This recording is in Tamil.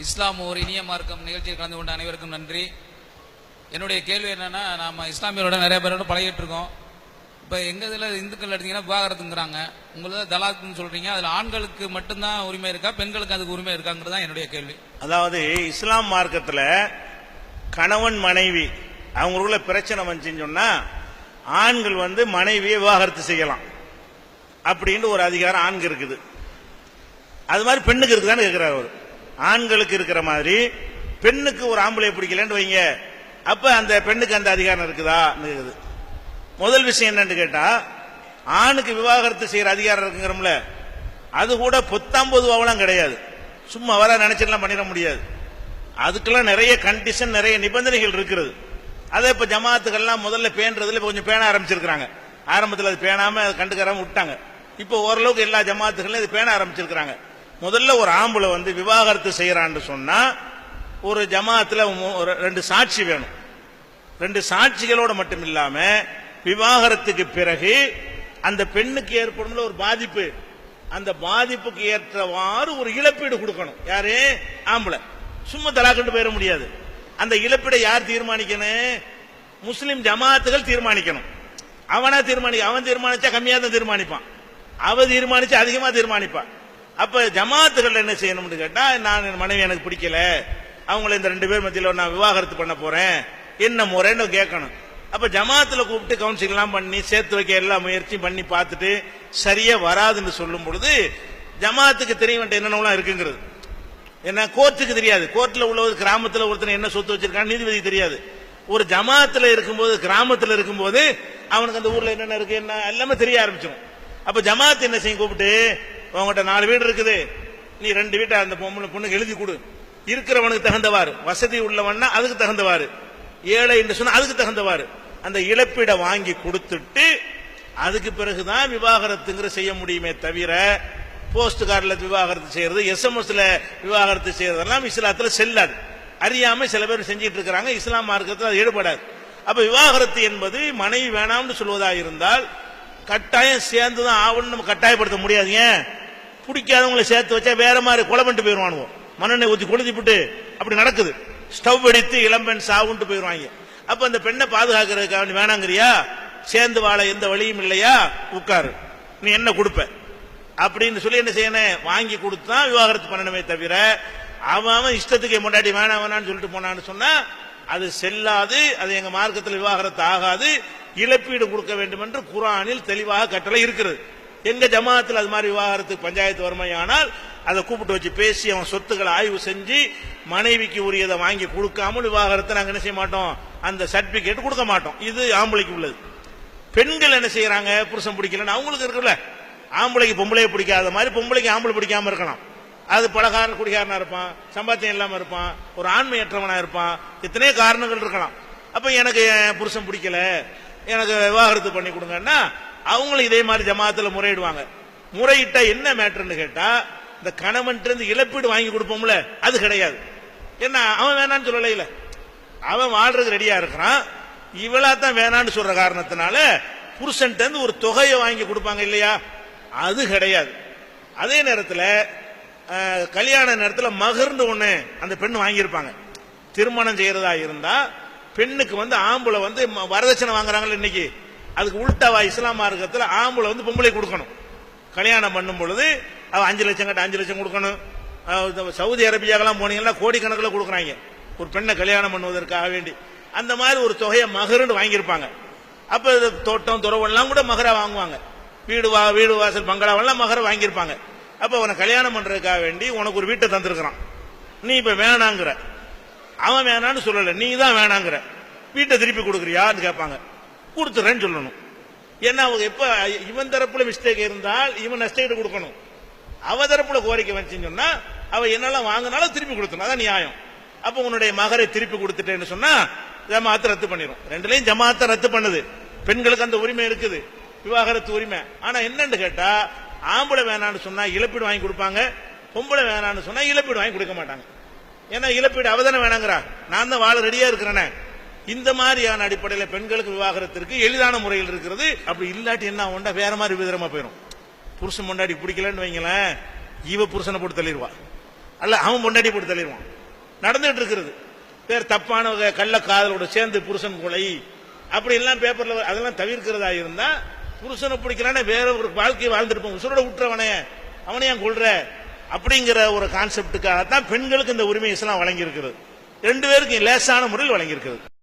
இஸ்லாம் ஒரு இனிய மார்க்கம் நிகழ்ச்சியில் கலந்து கொண்ட அனைவருக்கும் நன்றி. என்னுடைய கேள்வி என்னன்னா, நாம இஸ்லாமியரோட நிறைய பேரோட பழகிட்டு இருக்கோம். இப்போ எங்க இதில் இந்துக்கள் எடுத்தீங்கன்னா விவாகரத்துங்கிறாங்க, உங்களது தலாக்குன்னு சொல்றீங்க. அதில் ஆண்களுக்கு மட்டும்தான் உரிமை இருக்கா, பெண்களுக்கு அதுக்கு உரிமை இருக்காங்கிறது தான் என்னுடைய கேள்வி. அதாவது இஸ்லாம் மார்க்கத்தில் கணவன் மனைவி அவங்களுக்குள்ள பிரச்சனை வந்துச்சுன்னு சொன்னா ஆண்கள் மனைவியை விவாகரத்து செய்யலாம் அப்படின்னு ஒரு அதிகாரம் ஆண்கள் இருக்குது. அது மாதிரி பெண்ணுக்கு இருக்குதான்னு கேட்கிறார் அவர். ஆண்களுக்கு இருக்கிற மாதிரி பெண்ணுக்கு ஒரு ஆம்பளை பிடிக்கலன்னு வைங்க, அப்ப அந்த பெண்ணுக்கு அந்த அதிகாரம் இருக்குதா? முதல் விஷயம் என்னன்னு கேட்டா, ஆணுக்கு விவாகரத்து செய்யற அதிகாரம் இருக்குங்கிறோம்ல, அது கூட பொத்தாம்பதுவாவெல்லாம் கிடையாது. சும்மா வர நினைச்செல்லாம் பண்ணிட முடியாது. அதுக்கெல்லாம் நிறைய கண்டிஷன், நிறைய நிபந்தனைகள் இருக்கிறது. அதை இப்ப ஜமாத்துக்கள்லாம் முதல்ல பேன்றதுல கொஞ்சம் பேண ஆரம்பிச்சிருக்காங்க. ஆரம்பத்தில் அது பேணாம கண்டுக்காம விட்டாங்க. இப்போ ஓரளவுக்கு எல்லா ஜமாத்துகளும் இது பேண ஆரம்பிச்சிருக்காங்க. முதல்ல ஒரு ஆம்பளை விவாகரத்து செய்யறான்னு சொன்னா ஒரு ஜமாத்துல ரெண்டு சாட்சி வேணும். ரெண்டு சாட்சிகளோட மட்டும் இல்லாம விவாகரத்துக்கு பிறகு அந்த பெண்ணுக்கு ஏற்படும் ஒரு பாதிப்பு, அந்த பாதிப்புக்கு ஏற்றவாறு ஒரு இழப்பீடு கொடுக்கணும். யாரு? ஆம்பளை. சும்மா தலாக்கிட்டு போயிட முடியாது. அந்த இழப்பீடை யார் தீர்மானிக்கணும்? முஸ்லிம் ஜமாத்துகள் தீர்மானிக்கணும். அவனா அவன் தீர்மானிச்சா கம்மியா தான் தீர்மானிப்பான், அவ தீர்மானிச்சு அதிகமா தீர்மானிப்பான். அப்ப ஜமாத்துகள் என்ன செய்யணும்னு கேட்டா, நான் என் மனைவி எனக்கு பிடிக்கல, அவங்கள இந்த ரெண்டு பேர் மத்தியில் நான் விவாகரத்து பண்ண போறேன், என்ன முறைன்னு கேட்கணும். அப்ப ஜமாத்துல கூப்பிட்டு கவுன்சிலிங் எல்லாம் பண்ணி சேர்த்து வைக்க எல்லா முயற்சியும் பண்ணி பார்த்துட்டு சரியா வராதுன்னு சொல்லும் பொழுது ஜமாத்துக்கு தெரிய வேண்டிய என்னென்னலாம் இருக்குங்கிறது. என்ன கோர்ட்டுக்கு தெரியாது. கோர்ட்ல உள்ளவது கிராமத்துல ஒருத்தர் என்ன சொத்து வச்சிருக்கான்னு நீதிபதி தெரியாது. ஒரு ஜமாத்துல இருக்கும்போது, கிராமத்துல இருக்கும்போது அவனுக்கு அந்த ஊர்ல என்னென்ன இருக்கு என்ன எல்லாமே தெரிய ஆரம்பிச்சிடும். அப்ப ஜமாத் என்ன செய்யும், கூப்பிட்டு உங்ககிட்ட 4 வீடு இருக்குது, நீ 2 வீட்டை அந்த பொண்ணுக்கு எழுதி கொடு. இருக்கிறவனுக்கு தகுந்தவாறு, வசதி உள்ளவன்னா அதுக்கு தகுந்தவாறு, ஏழை என்று சொன்னா அதுக்கு தகுந்தவாறு அந்த இழப்பீடை வாங்கி கொடுத்துட்டு அதுக்கு பிறகுதான் விவாகரத்துங்கிற செய்ய முடியுமே தவிர, போஸ்ட் கார்டுல விவாகரத்து செய்யறது, எஸ்எம்எஸ்ல விவாகரத்து செய்யறதெல்லாம் இஸ்லாத்துல செல்லாது. அறியாம சில பேர் செஞ்சிட்டு இருக்கிறாங்க. இஸ்லாம் மார்க்கத்தில் அது ஈடுபடாது. அப்ப விவாகரத்து என்பது மனைவி வேணாம்னு சொல்வதா இருந்தால் கட்டாயம் சேர்ந்துதான் ஆகணும்னு நம்ம கட்டாயப்படுத்த முடியாது. ஏன்? பிடிக்காதவங்களை சேர்த்து வச்சா வேற மாதிரி கொலை பண்ணிட்டு போயிருவானுவோம். மண்ணெண்ணெய் ஊற்றி கொளுத்திவிட்டு அப்படி நடக்குது. ஸ்டவ் அடித்து இளம்பெண் சாவுன்ட்டு போயிருவாங்க. அப்ப அந்த பெண்ணை பாதுகாக்கிறதுக்காக வேணாங்கிறியா, சேர்ந்து வாழ எந்த வழியும் இல்லையா, உட்காரு, நீ என்ன கொடுப்ப அப்படின்னு சொல்லி என்ன செய்யணும், வாங்கி கொடுத்தா விவாகரத்து பண்ணணுமே தவிர அவன் இஷ்டத்துக்கு முன்னாடி வேணாம் வேணான்னு சொல்லிட்டு போனான்னு சொன்னா அது செல்லாது. அது எங்க மார்க்கத்தில் விவாகரத்து ஆகாது. இழப்பீடு கொடுக்க வேண்டும் என்று குர்ஆனில் தெளிவாக கட்டளை இருக்கிறது. எங்க ஜமாத்தில் அது மாதிரி விவாகரத்துக்கு பஞ்சாயத்து வருமையானால் அதை கூப்பிட்டு வச்சு பேசி அவன் சொத்துக்களை ஆய்வு செஞ்சு மனைவிக்கு உரியதை வாங்கி கொடுக்காமல் விவாகரத்தை நாங்கள் என்ன செய்ய மாட்டோம், அந்த சர்டிபிகேட் கொடுக்க மாட்டோம். இது ஆம்பளைக்கு உள்ளது. பெண்கள் என்ன செய்யறாங்க, புருஷன் பிடிக்கலன்னு அவங்களுக்கு இருக்குல்ல, ஆம்பளைக்கு பொம்பளையை பிடிக்காத மாதிரி பொம்பளைக்கு ஆம்பளை பிடிக்காம இருக்கலாம். அது பலகாரன் குடிகாரனா இருப்பான், சம்பாத்தியம் இல்லாம இருப்பான், ஒரு ஆண்மையற்றவனா இருப்பான், எத்தனையோ காரணங்கள் இருக்கலாம். அப்ப எனக்கு புருஷன் பிடிக்கல, எனக்கு விவாகரத்து பண்ணி கொடுங்கன்னா அவங்களும் இதே மாதிரி ஜமாத்துல முறையிடுவாங்க. முறையிட்டா என்ன மேட்டர்னு கேட்டா, இந்த கணவன் இழப்பீடு வாங்கி கொடுப்போம்ல, அது கிடையாது. என்ன அவன் வேணான்னு சொல்லல, இல்ல அவன் வாழ்றதுக்கு ரெடியா இருக்கிறான், இவளா தான் வேணான்னு சொல்ற காரணத்தினால புருஷன் ஒரு தொகையை வாங்கி கொடுப்பாங்க இல்லையா, அது கிடையாது. அதே நேரத்தில் கல்யாண நேரத்தில் மகர்ந்து ஒண்ணு அந்த பெண் வாங்கியிருப்பாங்க. திருமணம் செய்யறதா இருந்தா பெண்ணுக்கு ஆம்பளை வரதட்சணை வாங்குறாங்கல்ல இன்னைக்கு, அதுக்கு உள்டாவா இஸ்லாம் மார்க்கத்தில் ஆம்பளை பொம்பளை கொடுக்கணும். கல்யாணம் பண்ணும் பொழுது அவ 5 லட்சம் கட்ட 5 லட்சம் கொடுக்கணும். சவுதி அரேபியாக்கெல்லாம் போனீங்கன்னா கோடிக்கணக்கில் கொடுக்குறாங்க ஒரு பெண்ணை கல்யாணம் பண்ணுவதற்காக வேண்டி. அந்த மாதிரி ஒரு தொகையை மகருன்னு வாங்கியிருப்பாங்க. அப்ப தோட்டம் துறவெல்லாம் கூட மகரா வாங்குவாங்க. வீடு வாசல் பங்களாவெல்லாம் மகர வாங்கியிருப்பாங்க. அப்ப அவனை கல்யாணம் பண்றதுக்காக வேண்டி உனக்கு ஒரு வீட்டை தந்திருக்கிறான், நீ இப்ப வேணாங்கிற, அவன் வேணான்னு சொல்லல, நீ தான் வேணாங்கிற, வீட்டை திருப்பி கொடுக்குறியான்னு கேட்பாங்க. கொடுத்துறேன்னு சொல்லணும். ஏன்னா அவங்க எப்ப இவன் தரப்புல மிஸ்டேக் இருந்தால் இவன் நஷ்டீடு கொடுக்கணும். அவ தரப்புல கோரிக்கை வந்துச்சுன்னு சொன்னா அவ என்னெல்லாம் வாங்கினாலும் திருப்பி கொடுத்தணும், அதான் நியாயம். அப்ப உன்னுடைய மகரை திருப்பி கொடுத்துட்டேன்னு சொன்னா ஜமாத்தை ரத்து பண்ணிடும். ரெண்டுலையும் ஜமாத்தை ரத்து பண்ணுது. பெண்களுக்கு அந்த உரிமை இருக்குது, விவாகரத்து உரிமை. ஆனா என்னன்னு கேட்டா, ஆம்பளை வேணான்னு சொன்னா இழப்பீடு வாங்கி கொடுப்பாங்க, பொம்பளை வேணான்னு சொன்னா இழப்பீடு வாங்கி கொடுக்க மாட்டாங்க. ஏன்னா இழப்பீடு அவதானே வேணாங்கிறா, நான் தான் வாழ ரெடியா இருக்கிறேனே. இந்த மாதிரியான அடிப்படையில் பெண்களுக்கு விவாகரத்திற்கு எளிதான முறையில் இருக்கிறது. அப்படி இல்லாட்டி என்ன ஆகும்டா, வேற மாதிரி விதமா போயிடும். புருஷன் முன்னாடி பிடிக்கலன்னு வைங்களேன், இவ புருஷனை போட்டு தள்ளிடுவா. அல்ல அவன் பொண்டாட்டி போட்டு தள்ளிடுவான். நடந்துகிட்டு இருக்கிறது பேர் தப்பான கள்ள காதலோட சேர்ந்து புருஷன் கொலை அப்படி எல்லாம் பேப்பர்ல அதெல்லாம் தவிர்க்கிறதா இருந்தா புருஷனை பிடிக்கிறானே வேற ஒரு வாழ்க்கையை வாழ்ந்துருப்போம். உசுரோட விட்டுறவனே அவனை ஏன் கொள்ற அப்படிங்கிற ஒரு கான்செப்டுக்காகத்தான் பெண்களுக்கு இந்த உரிமை இஸ்லாம் வழங்கி இருக்கிறது. 2 பேருக்கு லேசான முறையில் வழங்கி இருக்கிறது.